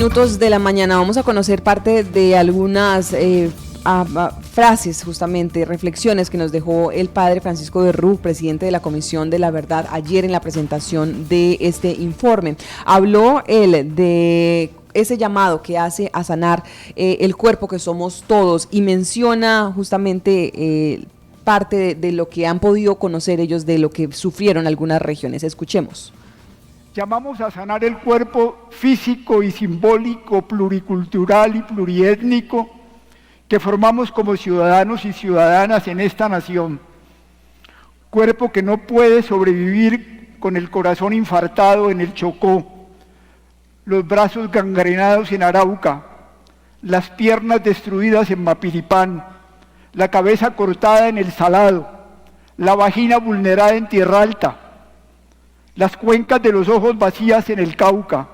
minutos de la mañana. Vamos a conocer parte de algunas frases, justamente, reflexiones que nos dejó el padre Francisco de Rú, presidente de la Comisión de la Verdad, ayer en la presentación de este informe. Habló él de ese llamado que hace a sanar el cuerpo que somos todos y menciona justamente parte de lo que han podido conocer ellos de lo que sufrieron algunas regiones. Escuchemos. Llamamos a sanar el cuerpo físico y simbólico, pluricultural y pluriétnico que formamos como ciudadanos y ciudadanas en esta nación. Cuerpo que no puede sobrevivir con el corazón infartado en el Chocó, los brazos gangrenados en Arauca, las piernas destruidas en Mapiripán, la cabeza cortada en el Salado, la vagina vulnerada en Tierra Alta, las cuencas de los ojos vacías en el Cauca,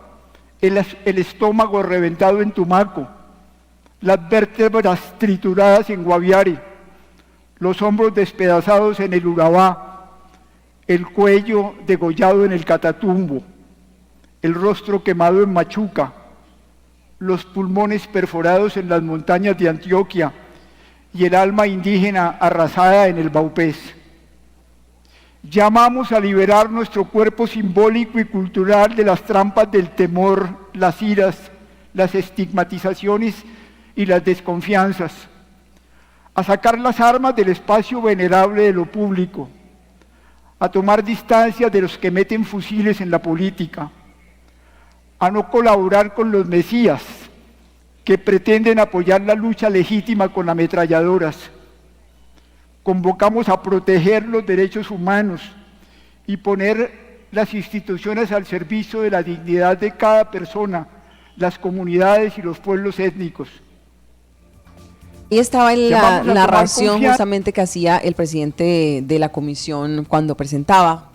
el estómago reventado en Tumaco, las vértebras trituradas en Guaviare, los hombros despedazados en el Urabá, el cuello degollado en el Catatumbo, el rostro quemado en Machuca, los pulmones perforados en las montañas de Antioquia y el alma indígena arrasada en el Baupés. Llamamos a liberar nuestro cuerpo simbólico y cultural de las trampas del temor, las iras, las estigmatizaciones y las desconfianzas, a sacar las armas del espacio venerable de lo público, a tomar distancia de los que meten fusiles en la política, a no colaborar con los mesías que pretenden apoyar la lucha legítima con ametralladoras. Convocamos a proteger los derechos humanos y poner las instituciones al servicio de la dignidad de cada persona, las comunidades y los pueblos étnicos. Y estaba en la narración justamente que hacía el presidente de la comisión cuando presentaba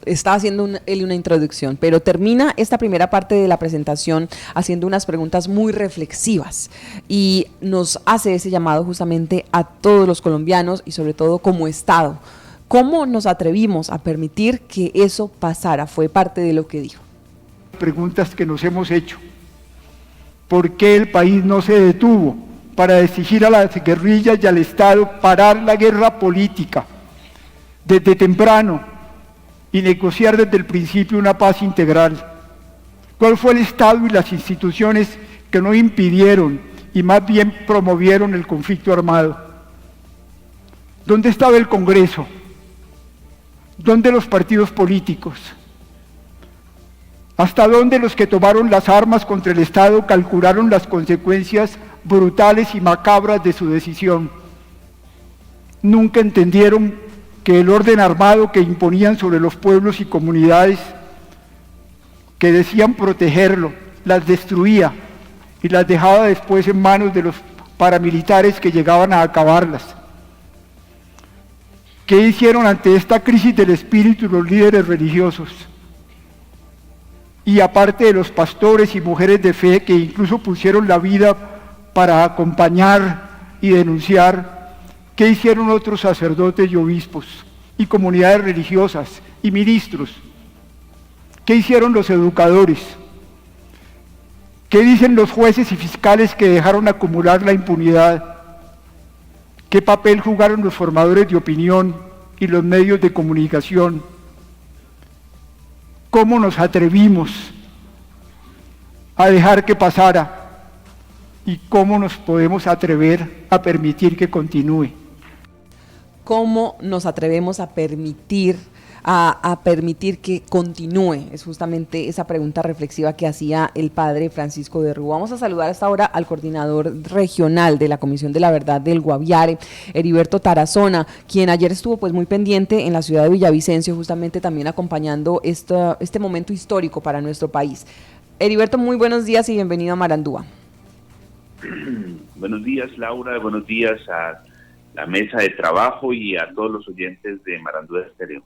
estaba haciendo él una introducción, pero termina esta primera parte de la presentación haciendo unas preguntas muy reflexivas y nos hace ese llamado justamente a todos los colombianos y sobre todo como Estado. ¿Cómo nos atrevimos a permitir que eso pasara? Fue parte de lo que dijo. Preguntas que nos hemos hecho. ¿Por qué el país no se detuvo para exigir a las guerrillas y al Estado parar la guerra política desde temprano y negociar desde el principio una paz integral? ¿Cuál fue el Estado y las instituciones que no impidieron y más bien promovieron el conflicto armado? ¿Dónde estaba el Congreso? ¿Dónde los partidos políticos? ¿Hasta dónde los que tomaron las armas contra el Estado calcularon las consecuencias brutales y macabras de su decisión? Nunca entendieron que el orden armado que imponían sobre los pueblos y comunidades que decían protegerlo, las destruía y las dejaba después en manos de los paramilitares que llegaban a acabarlas. ¿Qué hicieron ante esta crisis del espíritu los líderes religiosos? Y aparte de los pastores y mujeres de fe que incluso pusieron la vida para acompañar y denunciar, ¿qué hicieron otros sacerdotes y obispos y comunidades religiosas y ministros? ¿Qué hicieron los educadores? ¿Qué dicen los jueces y fiscales que dejaron acumular la impunidad? ¿Qué papel jugaron los formadores de opinión y los medios de comunicación? ¿Cómo nos atrevimos a dejar que pasara? ¿Y cómo nos podemos atrever a permitir que continúe? ¿Cómo nos atrevemos a permitir que continúe? Es justamente esa pregunta reflexiva que hacía el padre Francisco de Rú. Vamos a saludar hasta ahora al coordinador regional de la Comisión de la Verdad del Guaviare, Heriberto Tarazona, quien ayer estuvo pues muy pendiente en la ciudad de Villavicencio, justamente también acompañando este momento histórico para nuestro país. Heriberto, muy buenos días y bienvenido a Marandúa. Buenos días, Laura, buenos días a la mesa de trabajo y a todos los oyentes de Marandúa Estéreo.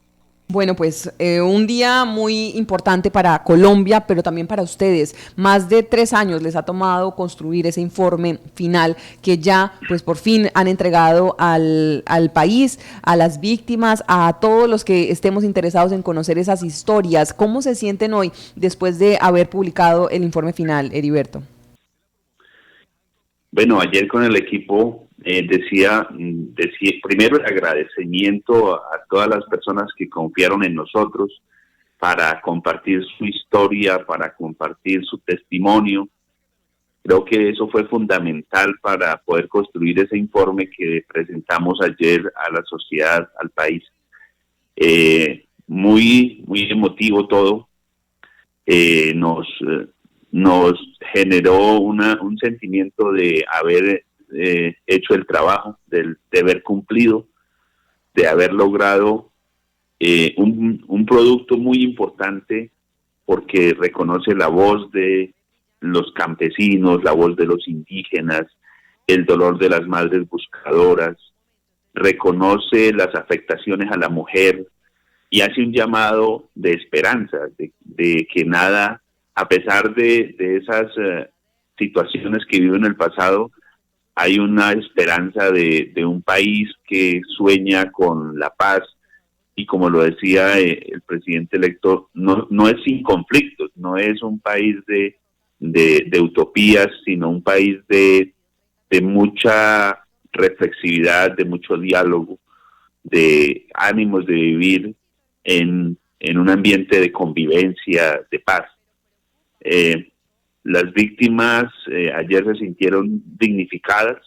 Bueno, pues un día muy importante para Colombia, pero también para ustedes. Más de 3 años les ha tomado construir ese informe final que ya, pues por fin han entregado al país, a las víctimas, a todos los que estemos interesados en conocer esas historias. ¿Cómo se sienten hoy después de haber publicado el informe final, Heriberto? Bueno, ayer con el equipo decía primero el agradecimiento a todas las personas que confiaron en nosotros para compartir su historia, para compartir su testimonio. Creo que eso fue fundamental para poder construir ese informe que presentamos ayer a la sociedad, al país. Muy emotivo todo. Nos generó un sentimiento de haber hecho el trabajo, de haber cumplido, de haber logrado un producto muy importante porque reconoce la voz de los campesinos, la voz de los indígenas, el dolor de las madres buscadoras, reconoce las afectaciones a la mujer y hace un llamado de esperanza, de que nada, a pesar de esas situaciones que vive en el pasado, hay una esperanza de un país que sueña con la paz y como lo decía el presidente electo, no es sin conflictos, no es un país de utopías, sino un país de mucha reflexividad, de mucho diálogo, de ánimos de vivir en un ambiente de convivencia, de paz. Las víctimas ayer se sintieron dignificadas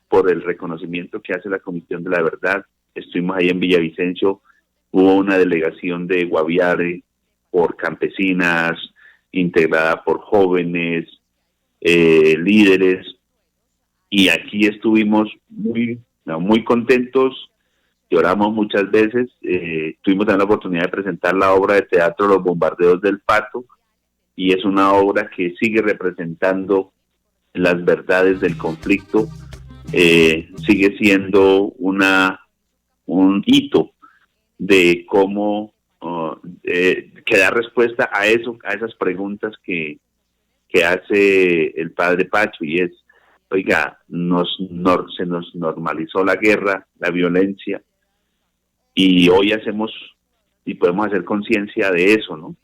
por el reconocimiento que hace la Comisión de la Verdad. Estuvimos ahí en Villavicencio, hubo una delegación de Guaviare por campesinas, integrada por jóvenes, líderes, y aquí estuvimos muy contentos, lloramos muchas veces, tuvimos la oportunidad de presentar la obra de teatro Los Bombardeos del Pato, y es una obra que sigue representando las verdades del conflicto, sigue siendo un hito de cómo que da respuesta a esas preguntas que hace el padre Pacho, y es, oiga, se nos normalizó la guerra, la violencia, y hoy podemos hacer conciencia de eso, ¿no?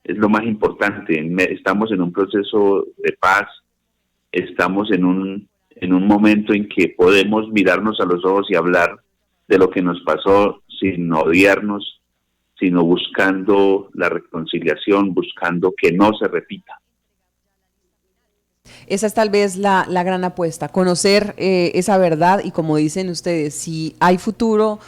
Es lo más importante. Estamos en un proceso de paz, estamos en un momento en que podemos mirarnos a los ojos y hablar de lo que nos pasó sin odiarnos, sino buscando la reconciliación, buscando que no se repita. Esa es tal vez la gran apuesta, conocer esa verdad y como dicen ustedes, si hay futuro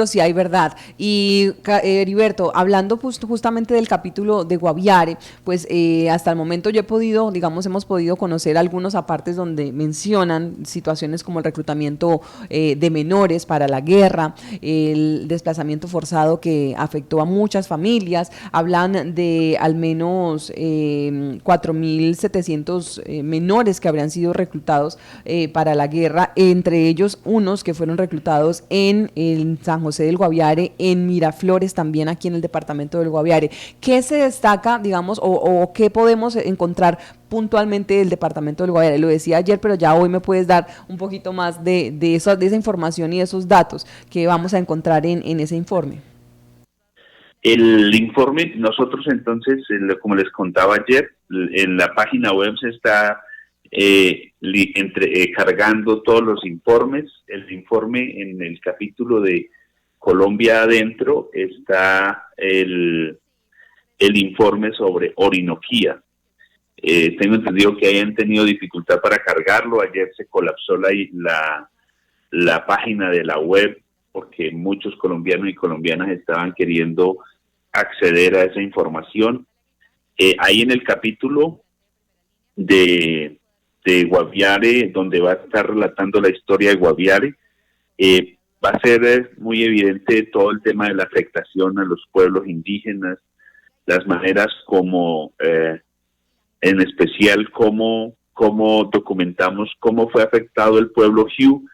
si hay verdad. Y Heriberto, hablando justamente del capítulo de Guaviare, pues hasta el momento yo hemos podido conocer algunos apartes donde mencionan situaciones como el reclutamiento de menores para la guerra, el desplazamiento forzado que afectó a muchas familias, hablan de al menos 4.700 menores que habrían sido reclutados para la guerra, entre ellos unos que fueron reclutados en San José del Guaviare, en Miraflores también, aquí en el departamento del Guaviare. ¿Qué se destaca, digamos, o qué podemos encontrar puntualmente del departamento del Guaviare? Lo decía ayer, pero ya hoy me puedes dar un poquito más de esa información y de esos datos que vamos a encontrar en ese informe. El informe, nosotros entonces, como les contaba ayer, en la página web se está cargando todos los informes. El informe en el capítulo de Colombia Adentro está el informe sobre Orinoquía. Tengo entendido que hayan tenido dificultad para cargarlo. Ayer se colapsó la página de la web porque muchos colombianos y colombianas estaban queriendo acceder a esa información. Ahí en el capítulo de Guaviare, donde va a estar relatando la historia de Guaviare, va a ser muy evidente todo el tema de la afectación a los pueblos indígenas, las maneras como, en especial, cómo documentamos cómo fue afectado el pueblo Hu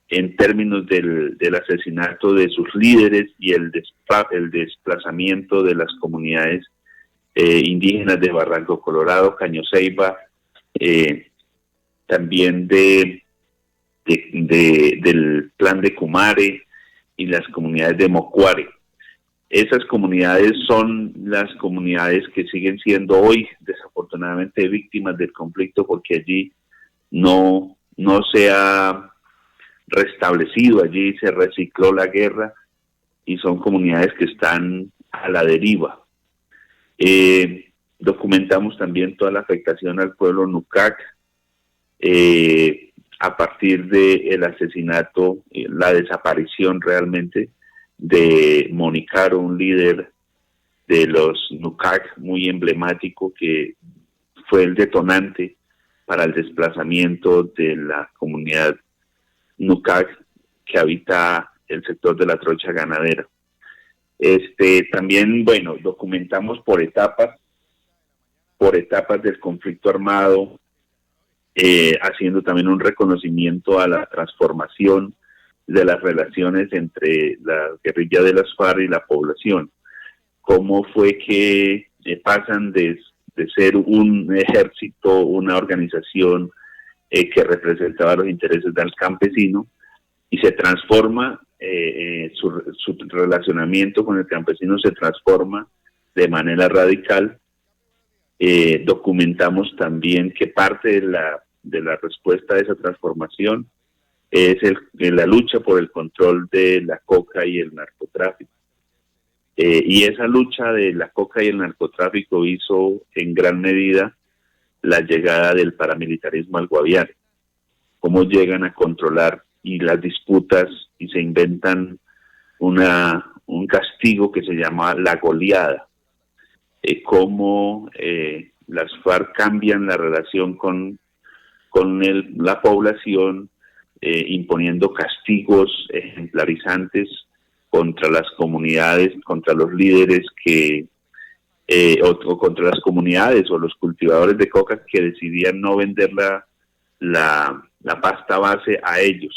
en términos del asesinato de sus líderes y el desplazamiento de las comunidades indígenas de Barranco Colorado, Caño Ceiba, también del plan de Cumare y las comunidades de Mocuare. Esas comunidades son las comunidades que siguen siendo hoy desafortunadamente víctimas del conflicto, porque allí no se ha restablecido, allí se recicló la guerra y son comunidades que están a la deriva. Documentamos también toda la afectación al pueblo Nucac a partir del asesinato, la desaparición realmente de Monicaro, un líder de los Nucac muy emblemático, que fue el detonante para el desplazamiento de la comunidad Nucac que habita el sector de la trocha ganadera. También, bueno, documentamos por etapas del conflicto armado, haciendo también un reconocimiento a la transformación de las relaciones entre la guerrilla de las FARC y la población. Cómo fue que pasan de ser un ejército, una organización que representaba los intereses del campesino, y se transforma, su relacionamiento con el campesino se transforma de manera radical. Documentamos también que parte de la respuesta a esa transformación es la lucha por el control de la coca y el narcotráfico. Y esa lucha de la coca y el narcotráfico hizo en gran medida la llegada del paramilitarismo al Guaviare. Cómo llegan a controlar y las disputas y se inventan un castigo que se llama la goleada. Cómo las FARC cambian la relación con la población, imponiendo castigos ejemplarizantes contra las comunidades, contra los líderes o contra las comunidades o los cultivadores de coca que decidían no vender la pasta base a ellos,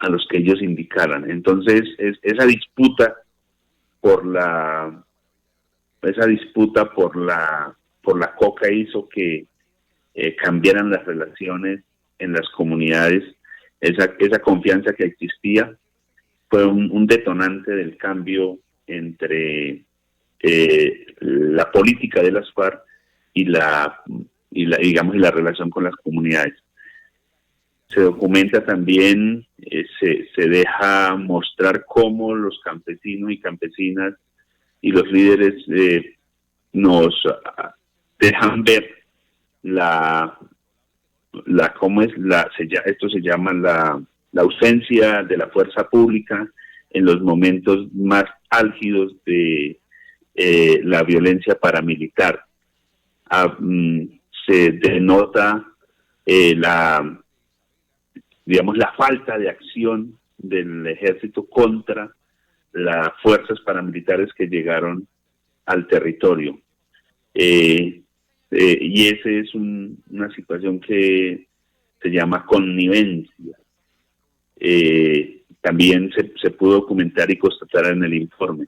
a los que ellos indicaran. Entonces, esa disputa por la coca hizo que cambiaran las relaciones en las comunidades. Esa confianza que existía fue un detonante del cambio entre la política de las FARC y la relación con las comunidades. Se documenta también, se deja mostrar cómo los campesinos y campesinas y los líderes nos dejan ver esto se llama la ausencia de la fuerza pública en los momentos más álgidos de la violencia paramilitar. Se denota la falta de acción del ejército contra las fuerzas paramilitares que llegaron al territorio. Y esa es una situación que se llama connivencia. También se pudo documentar y constatar en el informe.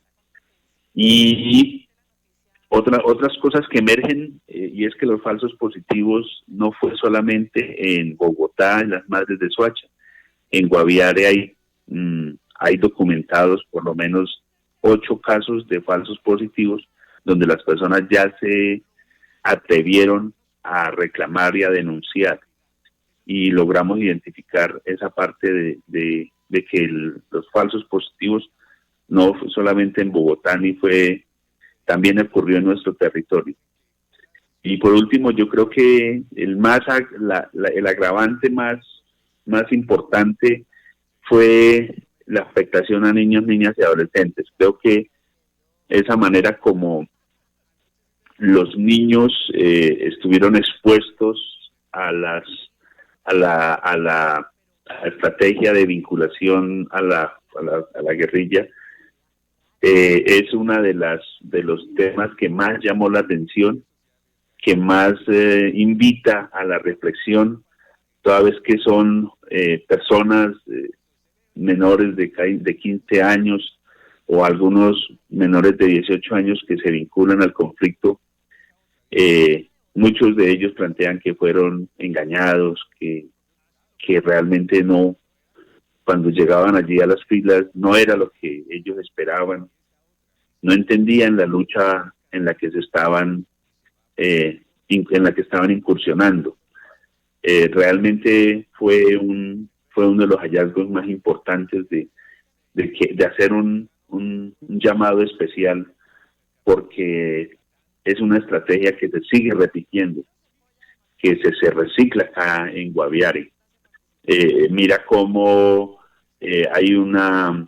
Y otras cosas que emergen, y es que los falsos positivos no fue solamente en Bogotá, en las Madres de Soacha. En Guaviare hay documentados por lo menos 8 casos de falsos positivos donde las personas ya se atrevieron a reclamar y a denunciar, y logramos identificar esa parte de que los falsos positivos no fue solamente en Bogotá, también ocurrió en nuestro territorio. Y por último, yo creo que el agravante más importante fue la afectación a niños, niñas y adolescentes. Creo que esa manera como los niños estuvieron expuestos a la estrategia de vinculación a la guerrilla es una de los temas que más llamó la atención, que más invita a la reflexión, toda vez que son personas menores de 15 años o algunos menores de 18 años que se vinculan al conflicto. Muchos de ellos plantean que fueron engañados, que realmente no, cuando llegaban allí a las filas, no era lo que ellos esperaban, no entendían la lucha en la que se estaban, en la que estaban incursionando. Realmente fue uno de los hallazgos más importantes de hacer un llamado especial, porque es una estrategia que se sigue repitiendo, que se recicla acá en Guaviare. Mira cómo hay una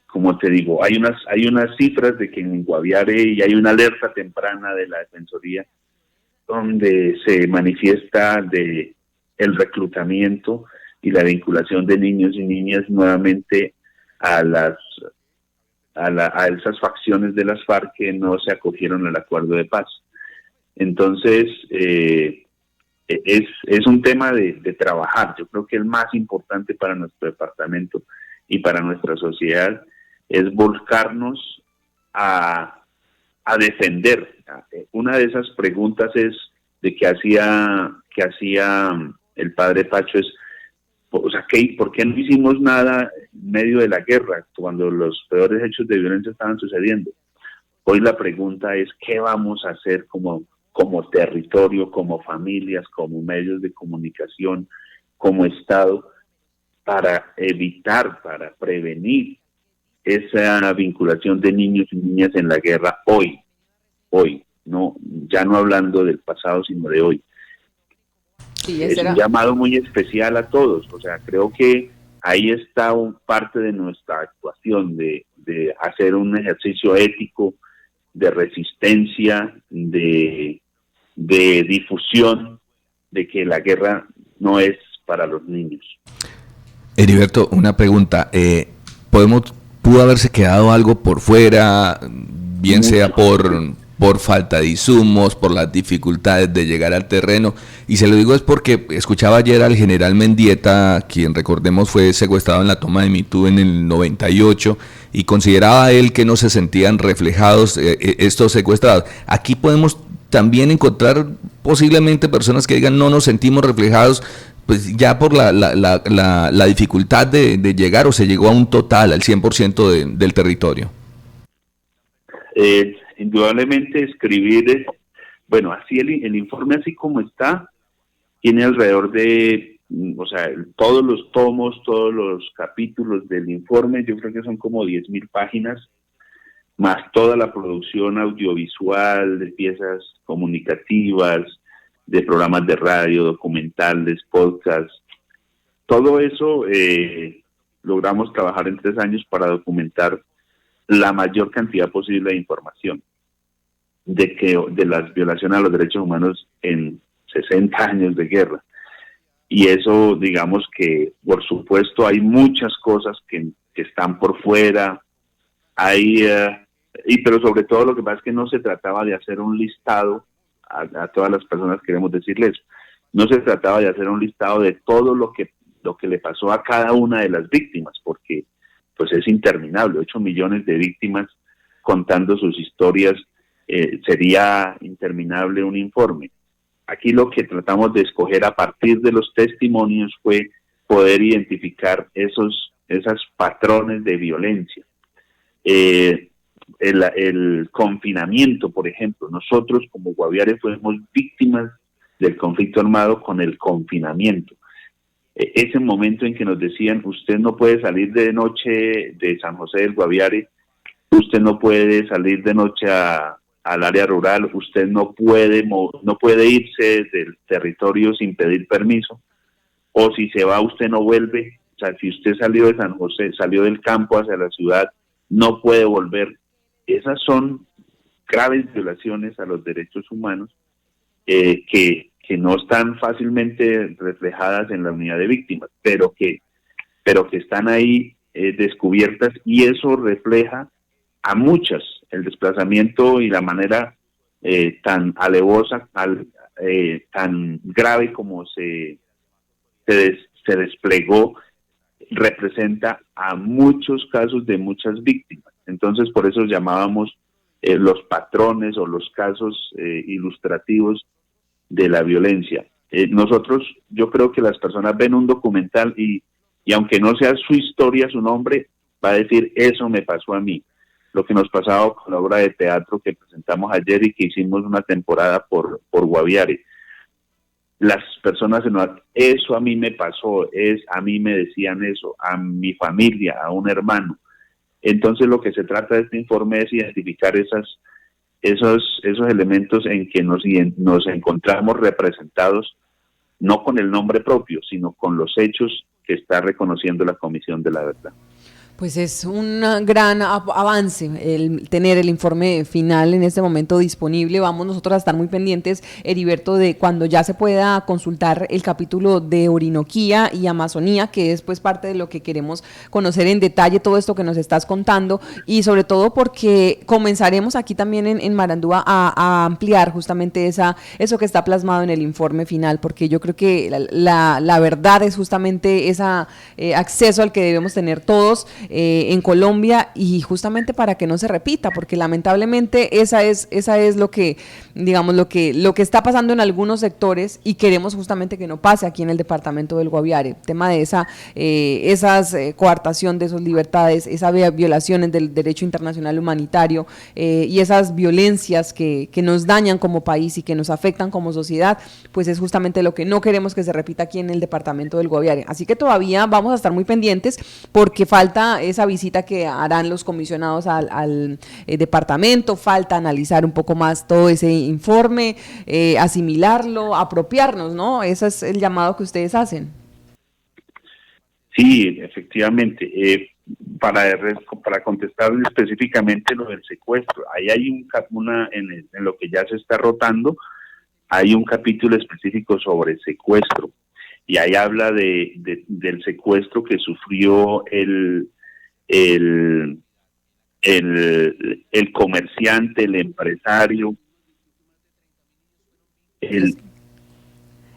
como te digo, hay unas cifras de que en Guaviare y hay una alerta temprana de la Defensoría donde se manifiesta de el reclutamiento y la vinculación de niños y niñas nuevamente a esas facciones de las FARC que no se acogieron al acuerdo de paz. Entonces, es un tema de trabajar. Yo creo que el más importante para nuestro departamento y para nuestra sociedad es volcarnos a defender. Una de esas preguntas es de que hacía el padre Pacho es, o sea, ¿por qué no hicimos nada en medio de la guerra cuando los peores hechos de violencia estaban sucediendo? Hoy la pregunta es, ¿qué vamos a hacer como territorio, como familias, como medios de comunicación, como Estado, para evitar, para prevenir esa vinculación de niños y niñas en la guerra hoy, no, ya no hablando del pasado, sino de hoy? Sí, es un llamado muy especial a todos. O sea, creo que ahí está parte de nuestra actuación, de hacer un ejercicio ético, de resistencia, de difusión, de que la guerra no es para los niños. Heriberto, una pregunta. ¿Pudo haberse quedado algo por fuera, bien mucho, sea por falta de insumos, por las dificultades de llegar al terreno? Y se lo digo es porque escuchaba ayer al general Mendieta, quien recordemos fue secuestrado en la toma de Mitú en el 98, y consideraba él que no se sentían reflejados estos secuestrados. Aquí podemos también encontrar posiblemente personas que digan no nos sentimos reflejados, pues ya por la dificultad de llegar, o se llegó a un total, al 100% del territorio. Indudablemente escribir, bueno, así el informe así como está, tiene alrededor de, o sea, todos los tomos, todos los capítulos del informe, yo creo que son como 10.000 páginas, más toda la producción audiovisual, de piezas comunicativas, de programas de radio, documentales, podcasts. Todo eso logramos trabajar en 3 años para documentar la mayor cantidad posible de información de las violaciones a los derechos humanos en 60 años de guerra. Y eso, digamos que, por supuesto, hay muchas cosas que están por fuera, pero sobre todo lo que pasa es que no se trataba de hacer un listado, a todas las personas queremos decirles, no se trataba de hacer un listado de todo lo que le pasó a cada una de las víctimas, porque pues es interminable, 8 millones de víctimas contando sus historias, sería interminable un informe. Aquí lo que tratamos de escoger a partir de los testimonios fue poder identificar esos patrones de violencia. El confinamiento, por ejemplo, nosotros como Guaviare fuimos víctimas del conflicto armado con el confinamiento. Ese momento en que nos decían, usted no puede salir de noche de San José del Guaviare, usted no puede salir de noche al área rural, usted no puede irse del territorio sin pedir permiso, o si se va usted no vuelve. O sea, si usted salió de San José, salió del campo hacia la ciudad, no puede volver. Esas son graves violaciones a los derechos humanos que no están fácilmente reflejadas en la unidad de víctimas, pero que están ahí descubiertas, y eso refleja a muchas el desplazamiento y la manera tan alevosa, tan grave como se desplegó, representa a muchos casos de muchas víctimas. Entonces, por eso llamábamos los patrones o los casos ilustrativos de la violencia. Nosotros, yo creo que las personas ven un documental y aunque no sea su historia, su nombre, va a decir, eso me pasó a mí. Lo que nos pasaba con la obra de teatro que presentamos ayer y que hicimos una temporada por Guaviare. Las personas eso a mí me pasó, a mí me decían eso, a mi familia, a un hermano. Entonces lo que se trata de este informe es identificar esos elementos en que nos encontramos representados, no con el nombre propio, sino con los hechos que está reconociendo la Comisión de la Verdad. Pues es un gran avance el tener el informe final en este momento disponible. Vamos nosotros a estar muy pendientes, Heriberto, de cuando ya se pueda consultar el capítulo de Orinoquía y Amazonía, que es pues parte de lo que queremos conocer en detalle, todo esto que nos estás contando, y sobre todo porque comenzaremos aquí también en Marandúa a ampliar justamente eso que está plasmado en el informe final, porque yo creo que la verdad es justamente ese acceso al que debemos tener todos en Colombia, y justamente para que no se repita, porque lamentablemente esa es lo que, digamos, lo que está pasando en algunos sectores, y queremos justamente que no pase aquí en el departamento del Guaviare. El tema de esas coartación de esas libertades, esas violaciones del derecho internacional humanitario, y esas violencias que nos dañan como país y que nos afectan como sociedad, pues es justamente lo que no queremos que se repita aquí en el departamento del Guaviare. Así que todavía vamos a estar muy pendientes, porque falta esa visita que harán los comisionados al departamento, falta analizar un poco más todo ese informe, asimilarlo, apropiarnos, ¿no? Ese es el llamado que ustedes hacen. Sí, efectivamente. Para contestar específicamente lo del secuestro, ahí hay en lo que ya se está rotando, hay un capítulo específico sobre secuestro, y ahí habla del secuestro que sufrió el comerciante, el empresario, el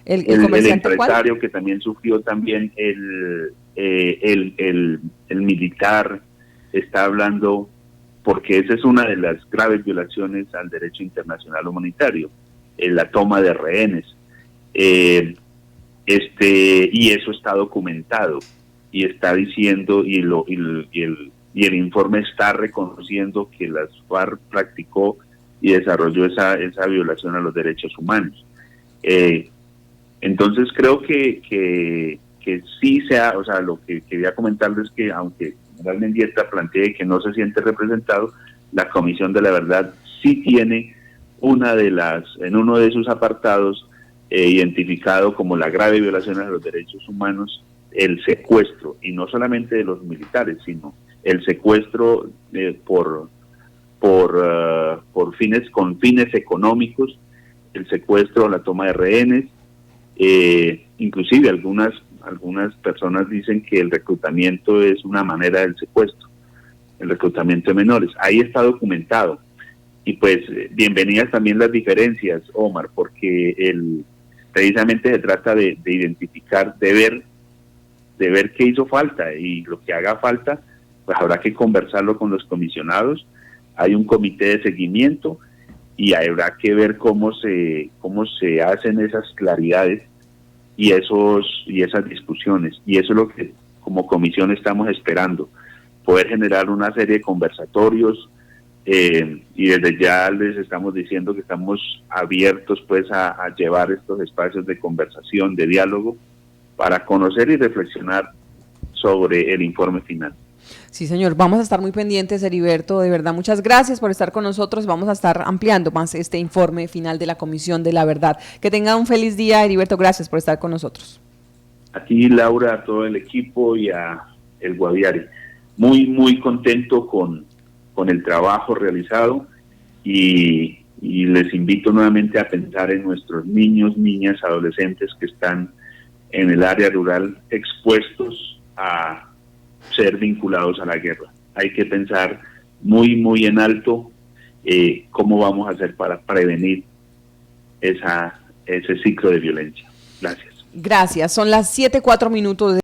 empresario, ¿cuál? Que también sufrió también el militar. Está hablando, porque esa es una de las graves violaciones al derecho internacional humanitario, la toma de rehenes, y eso está documentado, y está diciendo, y el informe está reconociendo que las FARC practicó y desarrolló esa violación a los derechos humanos. Entonces creo que sí o sea, lo que quería comentarles es que, aunque General Mendieta plantee que no se siente representado, la Comisión de la Verdad sí tiene en uno de sus apartados identificado como la grave violación a los derechos humanos, el secuestro, y no solamente de los militares, sino el secuestro con fines económicos, el secuestro, la toma de rehenes, inclusive algunas personas dicen que el reclutamiento es una manera del secuestro, el reclutamiento de menores. Ahí está documentado, y pues bienvenidas también las diferencias, Omar, porque precisamente se trata de identificar, de ver qué hizo falta, y lo que haga falta, pues habrá que conversarlo con los comisionados. Hay un comité de seguimiento y habrá que ver cómo se hacen esas claridades y esas discusiones, y eso es lo que como comisión estamos esperando, poder generar una serie de conversatorios, y desde ya les estamos diciendo que estamos abiertos pues a llevar estos espacios de conversación, de diálogo, para conocer y reflexionar sobre el informe final. Sí, señor, vamos a estar muy pendientes, Heriberto, de verdad, muchas gracias por estar con nosotros. Vamos a estar ampliando más este informe final de la Comisión de la Verdad. Que tenga un feliz día, Heriberto, gracias por estar con nosotros. A ti, Laura, a todo el equipo y a el Guaviare. Muy, muy contento con el trabajo realizado, y les invito nuevamente a pensar en nuestros niños, niñas, adolescentes que están en el área rural expuestos a ser vinculados a la guerra. Hay que pensar muy, muy en alto cómo vamos a hacer para prevenir ese ciclo de violencia. Gracias. Gracias. Son las 7:04 minutos.